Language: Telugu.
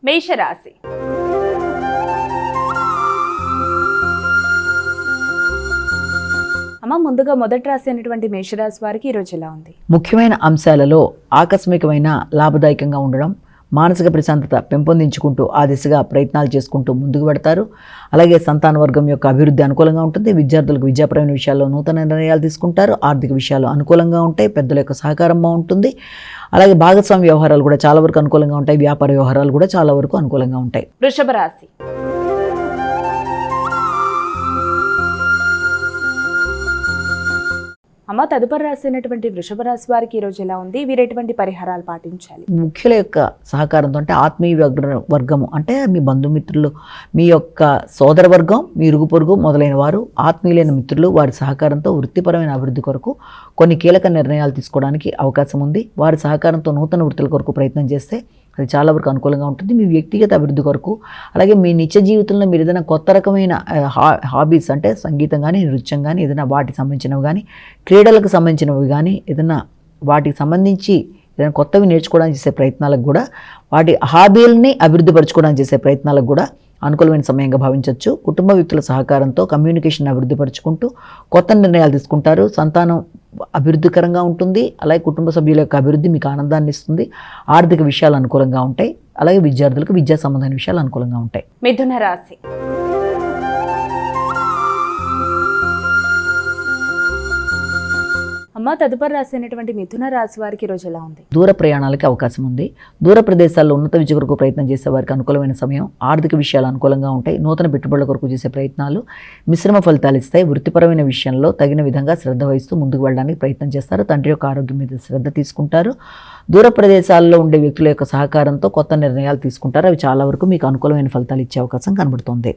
మేషరాశి. అమ్మ, ముందుగా మొదటి రాశి అయినటువంటి మేషరాశి వారికి ఈరోజు ఎలా ఉంది? ముఖ్యమైన అంశాలలో ఆకస్మికమైన లాభదాయకంగా ఉండడం, మానసిక ప్రశాంతత పెంపొందించుకుంటూ ఆ దిశగా ప్రయత్నాలు చేసుకుంటూ ముందుకు పెడతారు. అలాగే సంతాన వర్గం యొక్క అభివృద్ధి అనుకూలంగా ఉంటుంది. విద్యార్థులకు విద్యాపరమైన విషయాల్లో నూతన నిర్ణయాలు తీసుకుంటారు. ఆర్థిక విషయాలు అనుకూలంగా ఉంటాయి. పెద్దల యొక్క సహకారం బాగుంటుంది. అలాగే భాగస్వామ్య వ్యవహారాలు కూడా చాలా వరకు అనుకూలంగా ఉంటాయి. వ్యాపార వ్యవహారాలు కూడా చాలా వరకు అనుకూలంగా ఉంటాయి. వృషభ రాశి. అమ్మ, తదుపరి రాశి అయినటువంటి వృషభ రాశి వారికి ఈరోజు ఎలా ఉంది? వీరు ఎటువంటి పరిహారాలు పాటించాలి? ముఖ్యుల యొక్క సహకారంతో, అంటే ఆత్మీయ వర్గము అంటే మీ బంధుమిత్రులు, మీ యొక్క సోదర వర్గం, మీ ఇరుగు పొరుగు మొదలైన వారు, ఆత్మీయులైన మిత్రులు, వారి సహకారంతో వృత్తిపరమైన అభివృద్ధి కొరకు కొన్ని కీలక నిర్ణయాలు తీసుకోవడానికి అవకాశం ఉంది. వారి సహకారంతో నూతన వృత్తుల కొరకు ప్రయత్నం చేస్తే అది చాలా వరకు అనుకూలంగా ఉంటుంది. మీ వ్యక్తిగత అభివృద్ధి కొరకు, అలాగే మీ నిత్య జీవితంలో మీరు ఏదైనా కొత్త రకమైన హాబీస్ అంటే సంగీతం కానీ, నృత్యం కానీ, ఏదైనా వాటికి సంబంధించినవి కానీ, క్రీడలకు సంబంధించినవి కానీ, ఏదైనా వాటికి సంబంధించి ఏదైనా కొత్తవి నేర్చుకోవడానికి చేసే ప్రయత్నాలకు కూడా, వాటి హాబీలని అభివృద్ధి పరచుకోవడానికి చేసే ప్రయత్నాలకు కూడా అనుకూలమైన సమయంగా భావించవచ్చు. కుటుంబ వ్యక్తుల సహకారంతో కమ్యూనికేషన్ అభివృద్ధి పరుచుకుంటూ కొత్త నిర్ణయాలు తీసుకుంటారు. సంతానం అభివృద్ధికరంగా ఉంటుంది. అలాగే కుటుంబ సభ్యుల యొక్క అభివృద్ధి మీకు ఆనందాన్ని ఇస్తుంది. ఆర్థిక విషయాలు అనుకూలంగా ఉంటాయి. అలాగే విద్యార్థులకు విద్యా సంబంధమైన విషయాలు అనుకూలంగా ఉంటాయి. మిథున రాశి. అమ్మ, తదుపరి రాశి అయినటువంటి మిథున రాశి వారికి ఈరోజు ఎలా ఉంది? దూర ప్రయాణాలకి అవకాశం ఉంది. దూర ప్రదేశాల్లో ఉన్నత విద్య కొరకు ప్రయత్నం చేసే వారికి అనుకూలమైన సమయం. ఆర్థిక విషయాలు అనుకూలంగా ఉంటాయి. నూతన పెట్టుబడుల కొరకు చేసే ప్రయత్నాలు మిశ్రమ ఫలితాలు ఇస్తాయి. వృత్తిపరమైన విషయంలో తగిన విధంగా శ్రద్ధ వహిస్తూ ముందుకు వెళ్ళడానికి ప్రయత్నం చేస్తారు. తండ్రి యొక్క ఆరోగ్యం మీద శ్రద్ధ తీసుకుంటారు. దూర ప్రదేశాల్లో ఉండే వ్యక్తుల యొక్క సహకారంతో కొత్త నిర్ణయాలు తీసుకుంటారు. అవి చాలా వరకు మీకు అనుకూలమైన ఫలితాలు ఇచ్చే అవకాశం కనబడుతుంది.